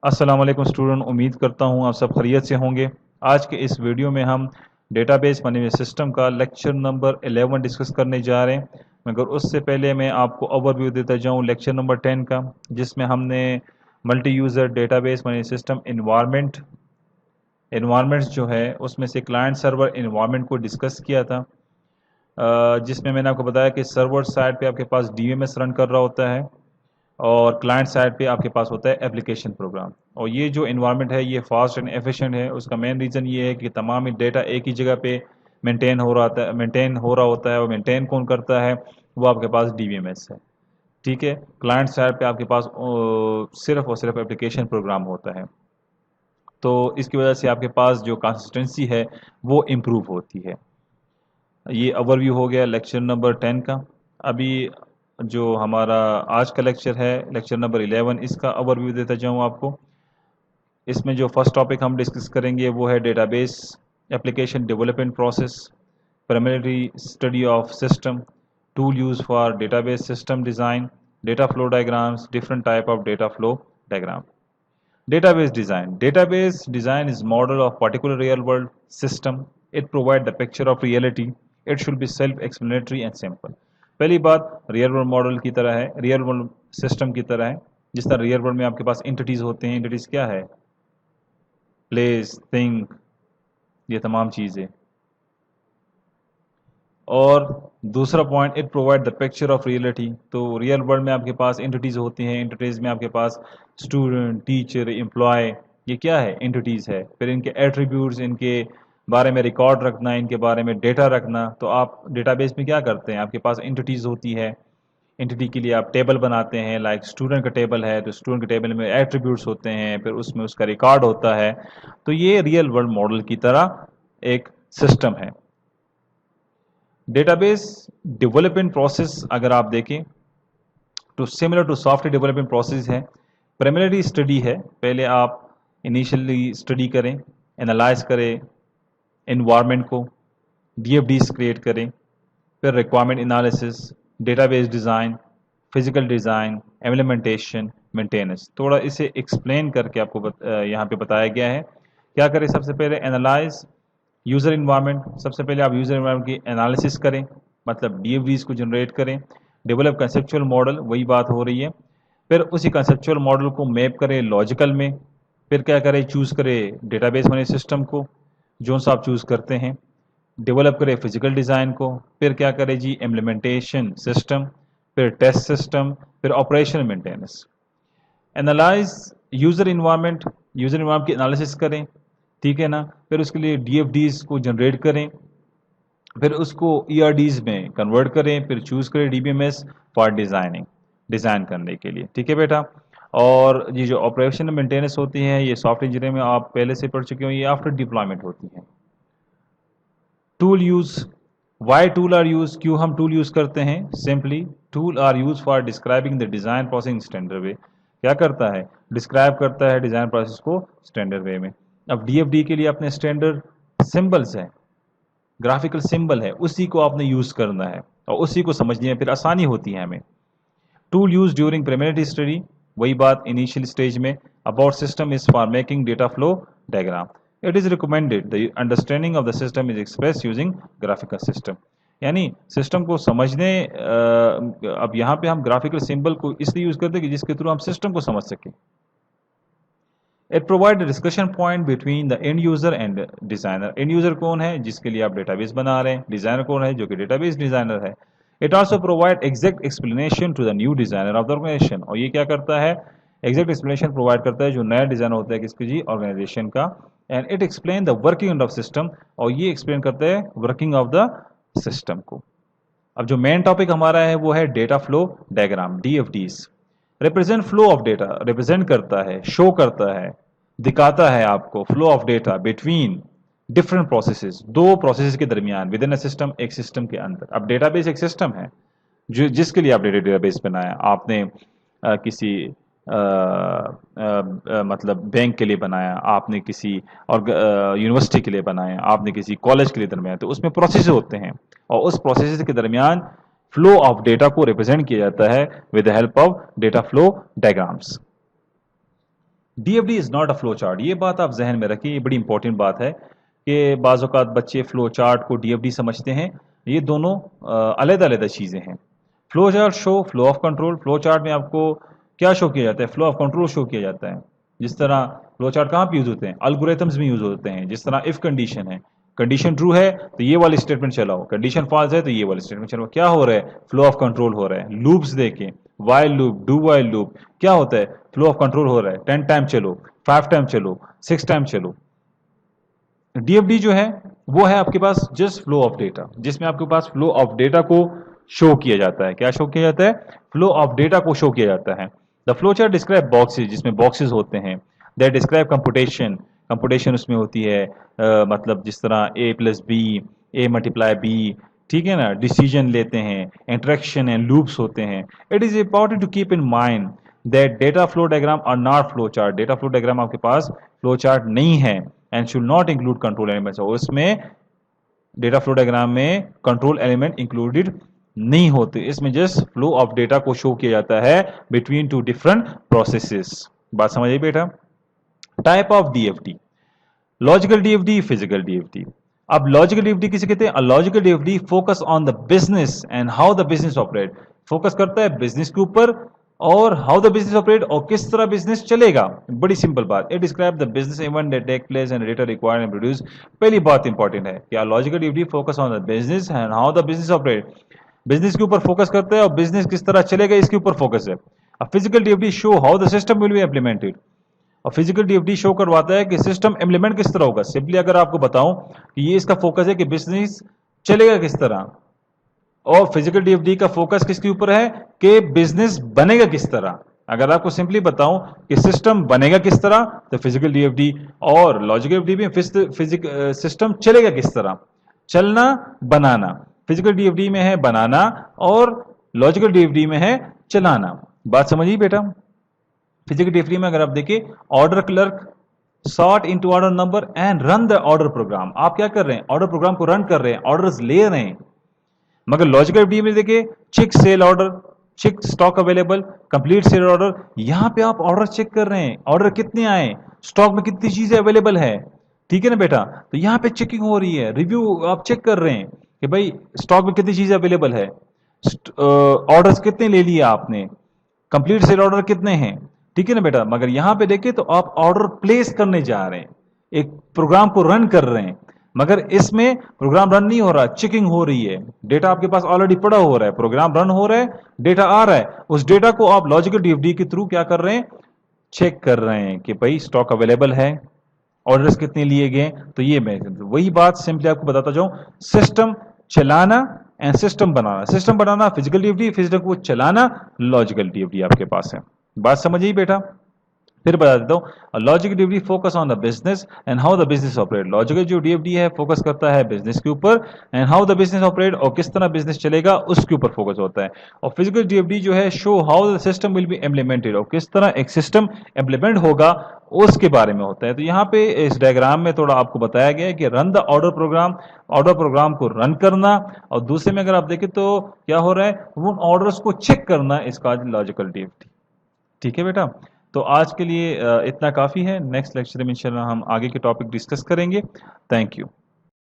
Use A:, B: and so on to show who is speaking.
A: अस्सलाम वालेकुम स्टूडेंट, उम्मीद करता हूँ आप सब खैरियत से होंगे। आज के इस वीडियो में हम डेटाबेस मैनेजमेंट सिस्टम का लेक्चर नंबर 11 डिस्कस करने जा रहे हैं। मगर उससे पहले मैं आपको ओवरव्यू देता जाऊँ लेक्चर नंबर 10 का, जिसमें हमने multi user database management system environments जो है उसमें से क्लाइंट सर्वर इन्वायरमेंट को डिस्कस किया था। जिसमें मैंने आपको बताया कि सर्वर साइड पे आपके पास डीएमएस रन कर रहा होता है और क्लाइंट साइड पे आपके पास होता है एप्लीकेशन प्रोग्राम। और ये जो इन्वायरमेंट है ये फास्ट एंड एफिशिएंट है। उसका मेन रीज़न ये है कि तमाम ही डेटा एक ही जगह पे मेंटेन हो रहा होता है। और मेंटेन कौन करता है? वो आपके पास डीबीएमएस है। ठीक है, क्लाइंट साइड पे आपके पास सिर्फ और सिर्फ एप्लीकेशन प्रोग्राम होता है। तो इसकी वजह से आपके पास जो कंसिस्टेंसी है वो इम्प्रूव होती है। ये ओवरव्यू हो गया लेक्चर नंबर 10 का। अभी जो हमारा आज का लेक्चर है लेक्चर नंबर 11, इसका ओवरव्यू देता जाऊँ आपको। इसमें जो फर्स्ट टॉपिक हम डिस्कस करेंगे वो है database application development process, primary study of system, tool use for database system design, data flow diagrams, different type of data flow diagram. Database design is model of particular real world system. It provide the picture of reality. It should be self explanatory and simple. पहली बात real world model की तरह है, real world system की तरह है। जिस तरह रियल वर्ल्ड में आपके पास एंटिटीज होते हैं, एंटिटीज क्या है? प्लेस, थिंग, ये तमाम चीज़ें। और दूसरा point, it provide the picture of reality. तो रियल वर्ल्ड में आपके पास एंटिटीज होती हैं, एंटिटीज में आपके पास स्टूडेंट, टीचर, एम्प्लॉय, ये क्या है? एंटिटीज है। फिर इनके एट्रीब्यूट्स, इनके बारे में रिकॉर्ड रखना, इनके बारे में डेटा रखना। तो आप डेटाबेस में क्या करते हैं? आपके पास एंटिटीज होती है, एंटिटी के लिए आप टेबल बनाते हैं। लाइक स्टूडेंट का टेबल है तो स्टूडेंट के टेबल में एट्रीब्यूट्स होते हैं, फिर उसमें उसका रिकॉर्ड होता है। तो ये रियल वर्ल्ड मॉडल की तरह एक सिस्टम है। डेटाबेस डेवलपमेंट प्रोसेस अगर आप देखें तो similar to software development process है। प्राइमरी स्टडी है, पहले आप इनिशियली स्टडी करें, एनालाइज करें एनवायरनमेंट को, डीएफडीज क्रिएट करें, फिर requirement analysis, database design, physical design, implementation, maintenance. थोड़ा इसे एक्सप्लेन करके आपको यहाँ पे बताया गया है। क्या करें? सबसे पहले एनालाइज यूज़र इन्वायरमेंट। सबसे पहले आप यूज़र इन्वायरमेंट की एनालिसिस करें, मतलब डीएफडीज को जनरेट करें। डेवलप कंसेप्चुअल मॉडल, वही बात हो रही है। फिर उसी कंसेप्चुअल मॉडल को मैप करें लॉजिकल में। फिर क्या करें? चूज़ करें डेटाबेस मैनेजमेंट सिस्टम को, जो सा आप चूज़ करते हैं। डेवलप करें फिजिकल डिज़ाइन को। फिर क्या करें जी? इम्प्लीमेंटेशन सिस्टम, फिर टेस्ट सिस्टम, फिर operation maintenance. Analyse user environment की एनालिसिस करें, ठीक है ना। फिर उसके लिए डीएफडीज को जनरेट करें, फिर उसको ईआरडीज में कन्वर्ट करें, फिर चूज़ करें डीबीएमएस फॉर डिज़ाइन करने के लिए, ठीक है बेटा। और ये जो ऑपरेशन मेंटेनेंस होती है ये सॉफ्टवेयर इंजीनियरिंग में आप पहले से पढ़ चुके हो, ये आफ्टर डिप्लॉयमेंट होती है। Tool use, why tool are use, क्यों हम टूल यूज करते हैं? Simply tool are use for describing the design process in standard way. क्या करता है? डिस्क्राइब करता है डिजाइन प्रोसेस को स्टैंडर्ड वे में। अब डीएफडी के लिए अपने स्टैंडर्ड सिंबल्स है, ग्राफिकल सिंबल है, उसी को आपने यूज करना है और उसी को समझनी है, फिर आसानी होती है हमें। Tool use during preliminary study, वही बात इनिशियल स्टेज में। About system is for making data flow diagram. It is recommended the understanding of the system is express using graphical system. यानी सिस्टम को समझने, अब यहाँ पे हम ग्राफिकल सिंबल को इसलिए यूज करते हैं कि जिसके थ्रू हम सिस्टम को समझ सकें। It provide discussion point between the end user and designer. And user कौन है? जिसके लिए आप डेटाबेस बना रहे हैं। डिजाइनर कौन है? जो कि डेटाबेस डिजाइनर है। It also provide exact explanation to the new designer of the organisation. और ये क्या करता है? एग्जैक्ट एक्सप्लेनेशन प्रोवाइड करता है जो नया डिजाइनर होता है किसकी जी? ऑर्गेनाइजेशन का। And it explain the working of system, और ये एक्सप्लेन करता है वर्किंग ऑफ द सिस्टम को। अब जो मेन टॉपिक हमारा है वो है data flow diagram, DFDs. Represent flow of data, represent करता है, शो करता है, दिखाता है आपको flow of data between different processes, दो प्रोसेसेस के दरमियान, विद इन अ सिस्टम, एक सिस्टम के अंदर। अब डेटाबेस एक सिस्टम है जो जिसके लिए आपने डेटाबेस बनाया। आपने किसी मतलब बैंक के लिए बनाया, आपने किसी और यूनिवर्सिटी के लिए बनाया, आपने किसी कॉलेज के लिए दरमियान, तो उसमें प्रोसेस होते हैं और उस प्रोसेस के दरमियान फ्लो ऑफ डेटा को रिप्रेजेंट किया जाता है with the help of data flow diagrams. DFD is not a flow chart, ये बात आप जहन में रखिए, ये बड़ी इंपॉर्टेंट बात है कि बाज़ औक़ात बच्चे फ्लो चार्ट को DFD समझते हैं। ये दोनों अलग अलग चीज़ें हैं। Flow chart show flow of control, flow chart में आपको क्या शो किया जाता है, फ्लो ऑफ कंट्रोल शो किया जाता है। जिस तरह फ्लो चार्ट कहाँ पे यूज होते हैं, अल्गोरिथम्स में यूज होते हैं। जिस तरह इफ कंडीशन है, कंडीशन ट्रू है तो ये वाली स्टेटमेंट चलाओ, कंडीशन फॉल्स है तो ये वाली स्टेटमेंट चलाओ। क्या हो रहा है, फ्लो ऑफ कंट्रोल हो रहा है। लूप्स देखें, while loop, do while loop, क्या होता है, फ्लो ऑफ कंट्रोल हो रहा है। 10 टाइम चलो, 5 टाइम चलो, 6 टाइम चलो। DFD जो है वो है आपके पास जस्ट फ्लो ऑफ डेटा, जिसमें आपके पास फ्लो ऑफ डेटा को शो किया जाता है। क्या शो किया जाता है, फ्लो ऑफ डेटा को शो किया जाता है। The flow chart describe boxes, जिसमें बॉक्सेस होते हैं। दैट डिस्क्राइब कंपुटेशन, कंपुटेशन उसमें होती है मतलब जिस तरह A+B, A×B, ठीक है ना, डिसीजन लेते हैं, इंटरेक्शन एंड लूप्स होते हैं। It is important to keep in mind that data flow diagram are not flow chart. Data flow diagram आपके पास फ्लो चार्ट नहीं है and should not include control elements. और उसमें डेटा फ्लो डायग्राम में control element included नहीं होते। इसमें जस्ट फ्लो ऑफ डेटा को शो किया जाता है बिटवीन टू डिफरेंट प्रोसेसेस। बात समझिए बेटा। Type of DFD, logical DFD, physical DFD। अब लॉजिकल DFD किसे कहते हैं, logical DFD focus on the business and how the business operate, focus करता है बिजनेस के ऊपर और हाउ द बिजनेस ऑपरेट, और किस तरह बिजनेस चलेगा। बड़ी सिंपल बात, it describe the business event that take place and data required and produce. पहली बात इंपॉर्टेंट है क्या, logical DFD focus on the business and how the business operate, business के ऊपर फोकस करता है और बिजनेस किस तरह चलेगा इसके ऊपर फोकस है। अब physical DFD show how the system will be implemented, और फिजिकल DFD शो करवाता है कि सिस्टम इंप्लीमेंट किस तरह होगा। सिंपली अगर आपको बताऊं कि ये इसका फोकस है कि बिजनेस चलेगा किस तरह, और फिजिकल DFD का फोकस किसके ऊपर है कि बिजनेस बनेगा किस तरह। अगर आपको सिंपली बताऊं कि सिस्टम बनेगा किस तरह तो फिजिकल DFD, और लॉजिकल DFD में सिस्टम चलेगा किस तरह, चलना बनाना। फिजिकल DFD में है बनाना और लॉजिकल DFD में है चलाना। बात समझिए बेटा। फिजिकल DFD में अगर आप देखिए, order clerk sort into order number and run the order program. आप क्या कर रहे हैं, ऑर्डर प्रोग्राम को रन कर रहे हैं, ऑर्डर्स ले रहे हैं। मगर लॉजिकल DFD में देखिए, check sale order, check stock available, complete sale order. यहां पे आप ऑर्डर चेक कर रहे हैं, ऑर्डर कितने आए, स्टॉक में कितनी चीजें अवेलेबल है, ठीक है ना बेटा। तो यहां पे चेकिंग हो रही है, रिव्यू आप चेक कर रहे हैं कि भाई स्टॉक में कितनी चीजें अवेलेबल है, ऑर्डर्स कितने ले लिए आपने, कंप्लीट सेल ऑर्डर कितने हैं, ठीक है ना बेटा। मगर यहां पे देखिए तो आप ऑर्डर प्लेस करने जा रहे हैं, एक प्रोग्राम को रन कर रहे हैं। मगर इसमें प्रोग्राम रन नहीं हो रहा, चेकिंग हो रही है। डेटा आपके पास ऑलरेडी पड़ा हो रहा है, प्रोग्राम रन हो रहा है, डेटा आ रहा है, उस डेटा को आप लॉजिकल DFD के थ्रू क्या कर रहे हैं, चेक कर रहे हैं कि भाई स्टॉक अवेलेबल है, ऑर्डर्स कितने लिए गए। तो ये मैं वही बात सिंपली आपको बताता जाऊं, सिस्टम चलाना and system banana. System banana physical DFD, physical को चलाना लॉजिकल DFD आपके पास है। बात समझिए बेटा। फिर बता देता हूं, logical DFD focus on the business and how the business operate. Logical जो DFD है फोकस करता है बिजनेस के ऊपर, and how the business operate, और किस तरह बिजनेस चलेगा उसके ऊपर फोकस होता है। और फिजिकल DFD जो है show how the system will be implemented, और किस तरह एक सिस्टम इम्प्लीमेंट होगा उसके बारे में होता है। तो यहाँ पे इस डायग्राम में थोड़ा आपको बताया गया है कि run the order program, order program को रन करना, और दूसरे में अगर आप देखें तो क्या हो रहा है, उन ऑर्डर्स को चेक करना, इसका लॉजिकल DFD। ठीक है बेटा। तो आज के लिए इतना काफ़ी है। नेक्स्ट लेक्चर में इंशाल्लाह हम आगे के टॉपिक डिस्कस करेंगे। Thank you.